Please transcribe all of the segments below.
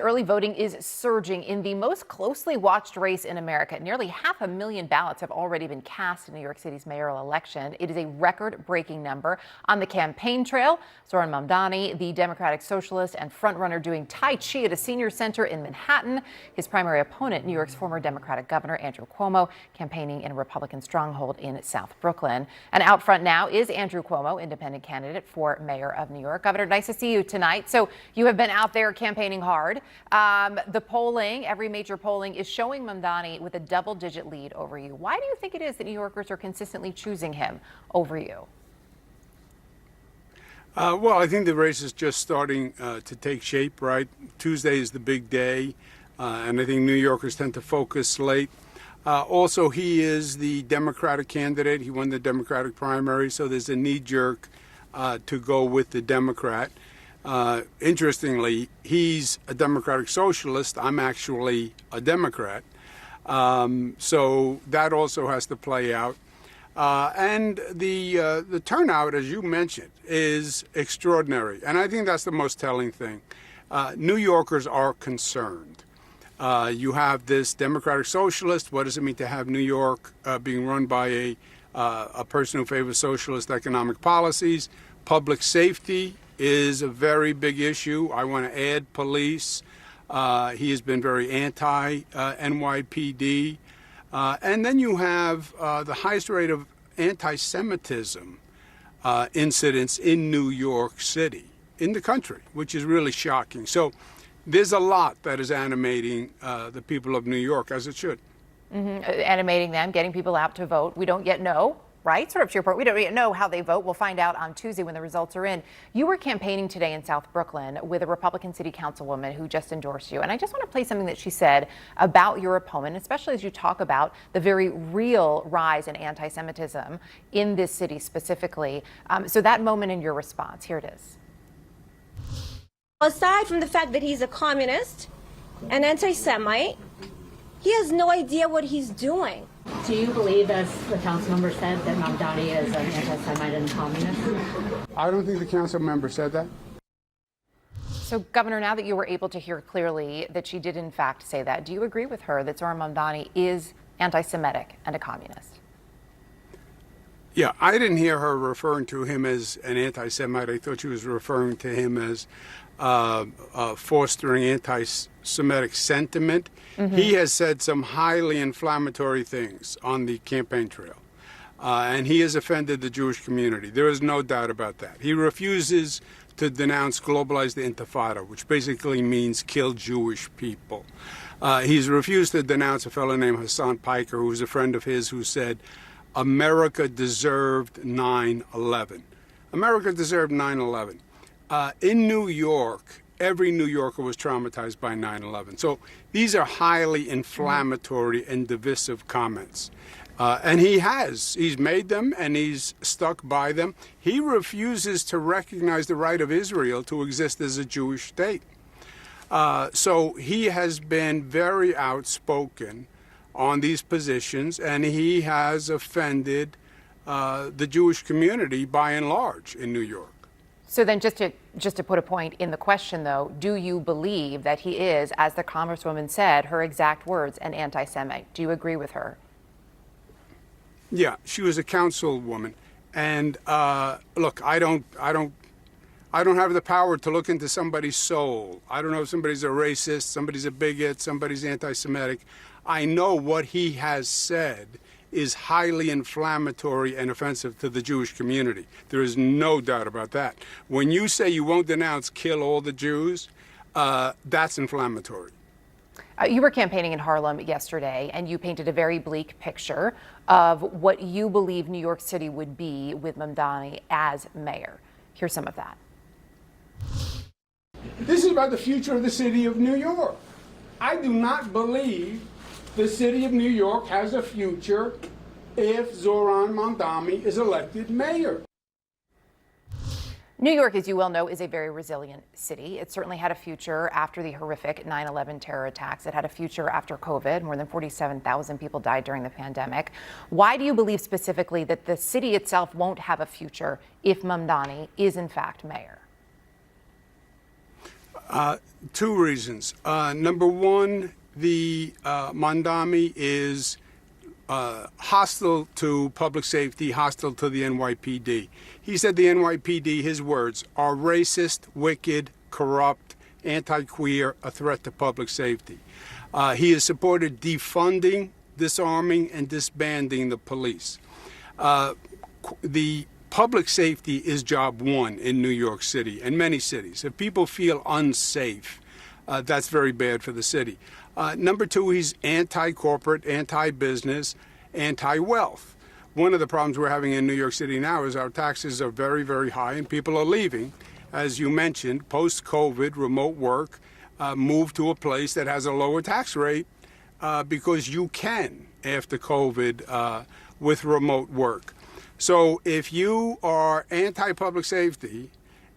Early voting is surging in the most closely watched race in America. Nearly 500,000 ballots have already been cast in New York City's mayoral election. It is a record-breaking number. On the campaign trail, Zohran Mamdani, the Democratic Socialist and frontrunner, doing Tai Chi at a senior center in Manhattan. His primary opponent, New York's former Democratic Governor Andrew Cuomo, campaigning in a Republican stronghold in South Brooklyn. And out front now is Andrew Cuomo, independent candidate for mayor of New York. Governor, nice to see you tonight. So you have been out there campaigning hard. The polling, every major polling, is showing Mamdani with a double-digit lead over you. Why do you think it is that New Yorkers are consistently choosing him over you? Well, I think the race is just starting to take shape, right? Tuesday is the big day, and I think New Yorkers tend to focus late. Also, he is the Democratic candidate. He won the Democratic primary, so there's a knee-jerk to go with the Democrat. Interestingly, he's a Democratic Socialist. I'm actually a Democrat. So that also has to play out. And the turnout, as you mentioned, is extraordinary. And I think that's the most telling thing. New Yorkers are concerned. You have this Democratic Socialist. What does it mean to have New York being run by a person who favors socialist economic policies? Public safety is a very big issue. I want to add police. He has been very anti-NYPD. And then you have the highest rate of anti-Semitism incidents in New York City, in the country, which is really shocking. So there's a lot that is animating the people of New York, as it should. Animating them, getting people out to vote. We don't yet know. Right? Sort of to your point, we don't yet know how they vote. We'll find out on Tuesday when the results are in. You were campaigning today in South Brooklyn with a Republican city councilwoman who just endorsed you. And I just want to play something that she said about your opponent, especially as you talk about the very real rise in anti-Semitism in this city specifically. So that moment in your response, here it is. Aside from the fact that he's a communist, an anti-Semite, he has no idea what he's doing. Do you believe, as the council member said, that Mamdani is an anti-Semite and communist? I don't think the council member said that. So, Governor, now that you were able to hear clearly that she did in fact say that, do you agree with her that Zohran Mamdani is anti-Semitic and a communist? Yeah, I didn't hear her referring to him as an anti-Semite. I thought she was referring to him as fostering anti-Semitic sentiment. He has said some highly inflammatory things on the campaign trail, and he has offended the Jewish community. There is no doubt about that. He refuses to denounce globalized intifada, which basically means kill Jewish people. He's refused to denounce a fellow named Hassan Piker, who was a friend of his, who said, America deserved 9/11. America deserved 9/11. In New York, every New Yorker was traumatized by 9/11. So these are highly inflammatory and divisive comments. And he's made them and he's stuck by them. He refuses to recognize the right of Israel to exist as a Jewish state. So he has been very outspoken on these positions, and he has offended the Jewish community by and large in New York. So then just to put a point in the question, though, do you believe that he is, as the Congresswoman said, her exact words, an anti-Semite? Do you agree with her? Yeah, she was a councilwoman. And look, I don't have the power to look into somebody's soul. I don't know if somebody's a racist, somebody's a bigot, somebody's anti-Semitic. I know what he has said is highly inflammatory and offensive to the Jewish community. There is no doubt about that. When you say you won't denounce kill all the Jews, that's inflammatory. You were campaigning in Harlem yesterday, and you painted a very bleak picture of what you believe New York City would be with Mamdani as mayor. Here's some of that. This is about the future of the city of New York. I do not believe the city of New York has a future if Zohran Mamdani is elected mayor. New York, as you well know, is a very resilient city. It certainly had a future after the horrific 9/11 terror attacks. It had a future after COVID. More than 47,000 people died during the pandemic. Why do you believe specifically that the city itself won't have a future if Mamdani is in fact mayor? Two reasons. Number one, the Mamdani is hostile to public safety, hostile to the NYPD. He said the NYPD, his words, are racist, wicked, corrupt, anti-queer, a threat to public safety. He has supported defunding, disarming, and disbanding the police. The public safety is job one in New York City and many cities. If people feel unsafe, that's very bad for the city. Number two, he's anti-corporate, anti-business, anti-wealth. One of the problems we're having in New York City now is our taxes are very, very high and people are leaving. As you mentioned, post-COVID, remote work, moved to a place that has a lower tax rate because you can after COVID with remote work. So if you are anti-public safety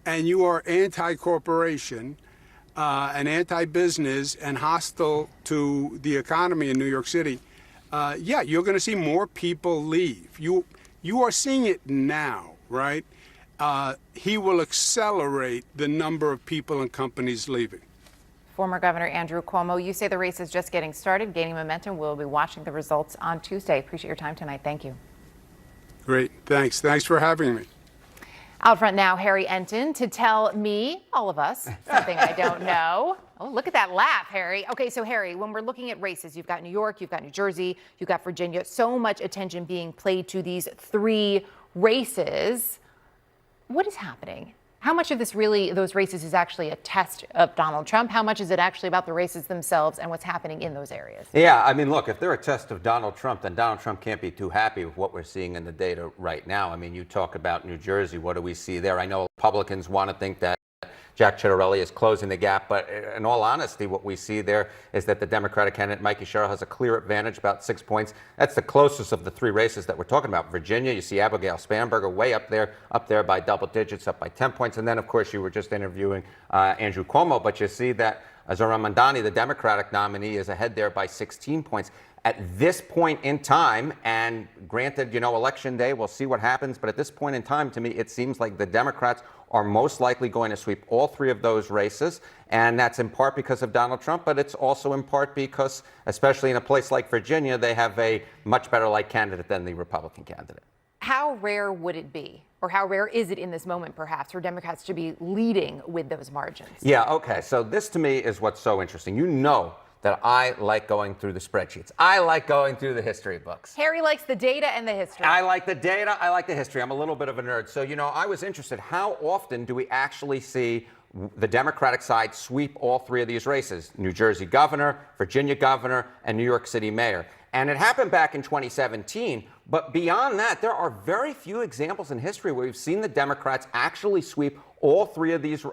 and you are anti-corporation and anti-business and hostile to the economy in New York City, yeah, you're going to see more people leave. You are seeing it now, right? He will accelerate the number of people and companies leaving. Former Governor Andrew Cuomo, you say the race is just getting started, gaining momentum. We'll be watching the results on Tuesday. Appreciate your time tonight. Thank you. Great. Thanks. Thanks for having me. Out front now, Harry Enton, to tell me, all of us, something I don't know. Oh, look at that laugh, Harry. Okay, so Harry, when we're looking at races, you've got New York, you've got New Jersey, you've got Virginia, so much attention being played to these three races. What is happening? How much of this really, those races, is actually a test of Donald Trump? How much is it actually about the races themselves and what's happening in those areas? Yeah, I mean, look, if they're a test of Donald Trump, then Donald Trump can't be too happy with what we're seeing in the data right now. I mean, you talk about New Jersey, what do we see there? I know Republicans want to think that Jack Ciattarelli is closing the gap, but in all honesty, what we see there is that the Democratic candidate, Mikey Sherrill, has a clear advantage, about 6 points. That's the closest of the three races that we're talking about. Virginia, you see Abigail Spanberger way up there by double digits, up by 10 points. And then, of course, you were just interviewing Andrew Cuomo, but you see that Zohran Mamdani, the Democratic nominee, is ahead there by 16 points. At this point in time, and granted, you know, Election Day, we'll see what happens, but at this point in time, to me, it seems like the Democrats are most likely going to sweep all three of those races, and that's in part because of Donald Trump, but it's also in part because, especially in a place like Virginia, they have a much better liked candidate than the Republican candidate. How rare would it be, or how rare is it in this moment, perhaps, for Democrats to be leading with those margins? Yeah, okay, so this to me is what's so interesting. You know that I like going through the spreadsheets. I like going through the history books. Harry likes the data and the history. I like the data, I like the history. I'm a little bit of a nerd. So, you know, I was interested, how often do we actually see the Democratic side sweep all three of these races? New Jersey governor, Virginia governor, and New York City mayor. And it happened back in 2017. But beyond that, there are very few examples in history where we've seen the Democrats actually sweep all three of these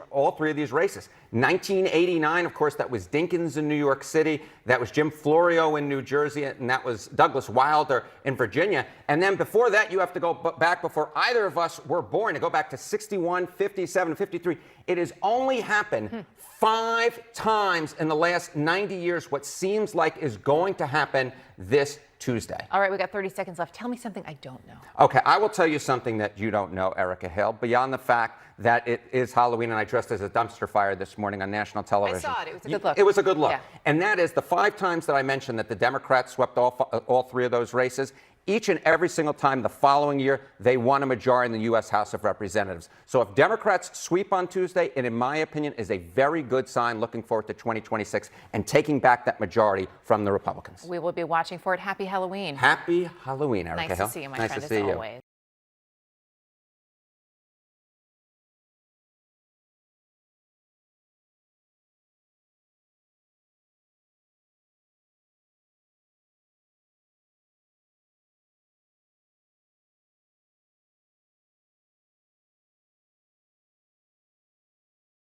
races. 1989, of course, that was Dinkins in New York City. That was Jim Florio in New Jersey. And that was Douglas Wilder in Virginia. And then before that, you have to go back before either of us were born, to go back to 61, 57, 53. It has only happened 5 times in the last 90 years, what seems like is going to happen this Tuesday. All right, we got 30 seconds left. Tell me something I don't know. Okay, I will tell you something that you don't know, Erica Hill, beyond the fact that it is Halloween and I dressed as a dumpster fire this morning on national television. I saw it. It was a good look. It was a good look. Yeah. And that is the 5 times that I mentioned that the Democrats swept all three of those races. Each and every single time the following year, they won a majority in the U.S. House of Representatives. So if Democrats sweep on Tuesday, it, in my opinion, is a very good sign looking forward to 2026 and taking back that majority from the Republicans. We will be watching for it. Happy Halloween. Happy Halloween, Erica Nice Hill. to see you, my nice friend, to see as you. always.